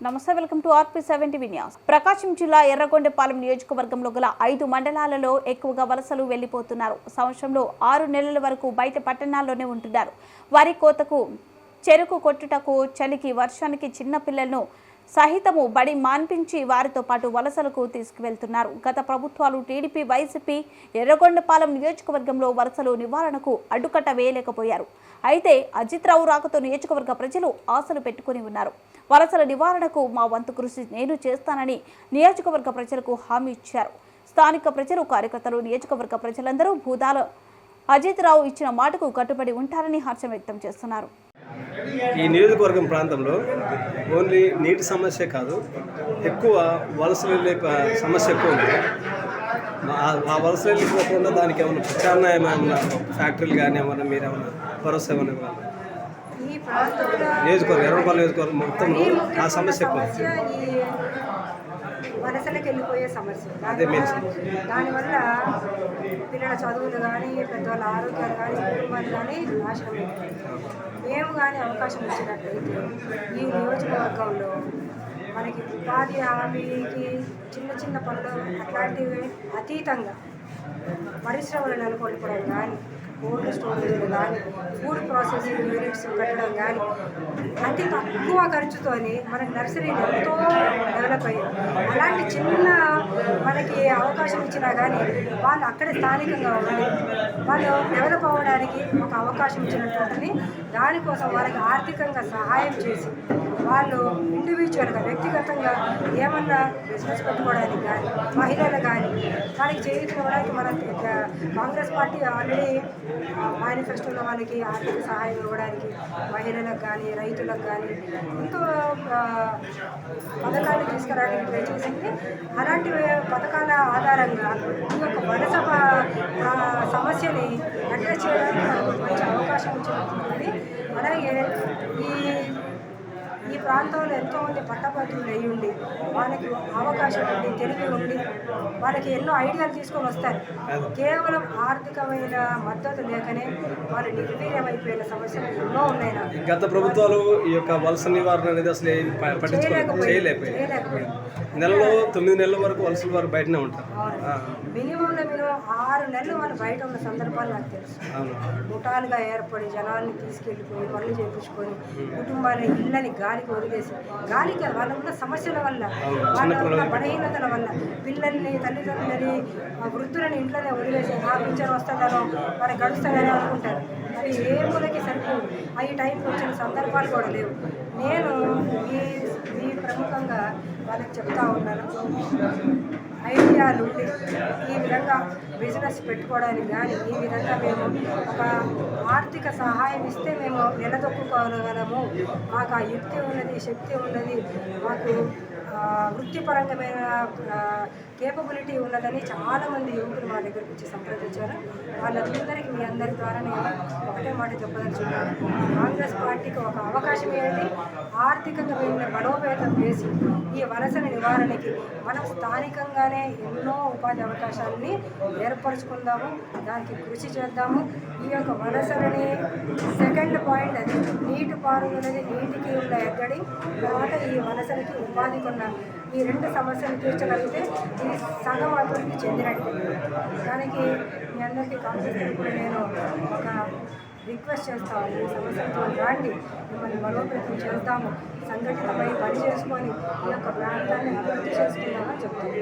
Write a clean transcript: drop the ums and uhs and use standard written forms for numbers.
నమస్తే, welcome to RP7 TV news. Prakasam జిల్లా ఎర్రగొండపాలెం నియోజకవర్గంలో గల 5 మండలాలలో ఎక్కువగా వలసలు వెళ్లిపోతున్నారు. సంవత్సరంలో 6 నెలల వరకు బయట పట్టణాల్లోనే ఉంటున్నారు. వరి కోతకు, చెరుకు కొట్టుటకు, చలికి, వర్షానికి చిన్న పిల్లలను సహితము బడి మాన్పించి వారితో పాటు వలసలకు తీసుకువెళ్తున్నారు. గత ప్రభుత్వాలు టీడీపీ, వైసీపీ ఎర్రగొండపాలెం నియోజకవర్గంలో వలసలు నివారణకు అడ్డుకట్ట వేయలేకపోయారు. అయితే అజిత్ రావు రాకతో నియోజకవర్గ ప్రజలు ఆశలు పెట్టుకుని ఉన్నారు. వలసల నివారణకు మా వంతు కృషి నేను చేస్తానని నియోజకవర్గ ప్రజలకు హామీ ఇచ్చారు. స్థానిక ప్రజలు, కార్యకర్తలు, నియోజకవర్గ ప్రజలందరూ భూదాల అజిత్ రావు ఇచ్చిన మాటకు కట్టుబడి ఉంటారని హర్షం వ్యక్తం చేస్తున్నారు. ఈ నియోజకవర్గం ప్రాంతంలో ఓన్లీ నీటి సమస్య కాదు, ఎక్కువ వలసలు వెళ్ళే సమస్య ఎక్కువ ఉంది. ఆ వలసలు వెళ్ళిపోకుండా దానికి ఏమైనా ప్రత్యామ్నాయం ఏమన్నా ఫ్యాక్టరీలు కానీ ఏమన్నా మీరు ఏమన్నా భరోసా ఏమన్నా ఇవ్వాలి? నియోజకవర్గం ఎర్రగొండపాలెం నియోజకవర్గం మొత్తంలో ఆ సమస్య ఎక్కువ. వలసలకు వెళ్ళిపోయే సమస్య, దానివల్ల పిల్లల చదువులు కానీ, పెద్దవాళ్ళ ఆరోగ్యాలు కానీ, కుటుంబాలు కానీ నాశనం అవుతాయి. మేము కానీ అవకాశం ఇచ్చినట్లయితే ఈ నియోజకవర్గంలో మనకి ఉపాధి హామీకి చిన్న చిన్న పనులు అట్లాంటివి అతీతంగా పరిశ్రమలు నెలకొల్పడం కానీ, కోల్డ్ స్టోరేజ్లు కానీ, ఫుడ్ ప్రాసెసింగ్ యూనిట్స్ పెట్టడం కానీ, అతి తక్కువ ఖర్చుతోని మనకి నర్సరీలు ఎంతో డెవలప్ అయ్యాయి. అలాంటి చిన్న మనకి అవకాశం ఇచ్చినా కానీ వాళ్ళు అక్కడే స్థానికంగా ఉండి వాళ్ళు డెవలప్ అవ్వడానికి ఒక అవకాశం ఇచ్చినటువంటి దానికోసం వాళ్ళకి ఆర్థికంగా సహాయం చేసి వాళ్ళు ఇండివిజువల్గా వ్యక్తిగతంగా ఏమన్నా బిజినెస్ పెట్టుకోవడానికి కానీ, మహిళలు కానీ వాళ్ళకి చేయించుకోవడానికి మన కాంగ్రెస్ పార్టీ ఆల్రెడీ మేనిఫెస్టోలో వాళ్ళకి ఆర్థిక సహాయం ఇవ్వడానికి మహిళలకు కానీ, రైతులకు కానీ ఎంతో పథకాలు తీసుకురావడానికి ట్రై చేసింది. అలాంటి పథకాల ఆధారంగా ఈ యొక్క వలస సమస్యని అడ్రస్ చేయడానికి మనకు మంచి అవకాశం ఇచ్చినట్టుంది. అలాగే ఈ ప్రాంతంలో ఎంతోమంది పట్టభద్రులు అయ్యి ఉండి వాళ్ళకి అవకాశం ఉండి, తెలివి ఉండి వాళ్ళకి ఎన్నో ఐడియాలు తీసుకొని వస్తారు. కేవలం ఆర్థికమైన మద్దతు లేకనే వాళ్ళు నిర్వీర్యమైపోయిన సమస్యలు ఎన్నో ఉన్నాయి. గత ప్రభుత్వాలు ఈ యొక్క వలస నివారణ అనేది అసలు చేయలేకపోయాయి. నెలలో 9 నెలల వరకు వలసల వారు బయటనే ఉంటారు. మినిమంలో 6 నెలలు వాళ్ళు బయట ఉన్న సందర్భాలు నాకు తెలుసు. ముఠాలుగా ఏర్పడి జనాల్ని తీసుకెళ్ళిపోయి పనులు చేయించుకొని కుటుంబాన్ని, ఇళ్ళని గాలికి వదిలేసి, గాలికి వాళ్ళ ఉన్న సమస్యల వల్ల, వాళ్ళ ఉన్న బలహీనతల వల్ల పిల్లల్ని, తల్లిదండ్రులని, వృద్ధులని ఇంట్లోనే వదిలేసి ఆ పింఛన్ వస్తుందనో మరి గడుస్తుందని అనుకుంటారు. అది ఏ మూలకి సరిపోదు. ఈ టైంకి వచ్చిన సందర్భాలు కూడా లేవు. నేను ఈ ప్రముఖంగా వాళ్ళకి చెప్తా ఉన్నాను, ఐడియాలు ఉండి ఈ విధంగా బిజినెస్ పెట్టుకోవడానికి కానీ, ఈ విధంగా మేము ఒక ఆర్థిక సహాయం ఇస్తే మేము నిలదొక్కుకోగలము, మాకు ఆ యుక్తి ఉన్నది, శక్తి ఉన్నది, మాకు వృత్తిపరంగమైన కేపబిలిటీ ఉన్నదని చాలామంది యువకులు మా దగ్గరికి వచ్చి సంప్రదించారు. వాళ్ళందరికీ మీ అందరి ద్వారా నేను ఒకటే మాట చెప్పదలుచుకున్నాను. కాంగ్రెస్ పార్టీకి ఒక అవకాశం ఏంటి, ఆర్థికంగా మేము బలోపేతం చేసి ఈ వలసల నివారణకి మనం స్థానికంగానే ఎన్నో ఉపాధి అవకాశాలని ఏర్పరచుకుందాము, దానికి కృషి చేద్దాము. ఈ యొక్క వలసలని సెకండ్ పాయింట్ అది నీటి పారుదలది, నీటికి ఉన్న ఎక్కడి, తర్వాత ఈ వలసలకి ఉపాధికి ఉన్న ఈ 2 సమస్యలు తీర్చగలిగితే ఇది సగం అభివృద్ధి చెందినట్టు. దానికి మీ అందరికీ కాంగ్రెస్ తరపున నేను ఒక రిక్వెస్ట్ చేస్తాము, ఈ సమస్యలతో రాండి, మిమ్మల్ని బలోపేతం చేస్తాము, సంఘటితమై పని చేసుకొని ఈ యొక్క ప్రాంతాన్ని అభివృద్ధి చేసుకుందామని చెప్తాను.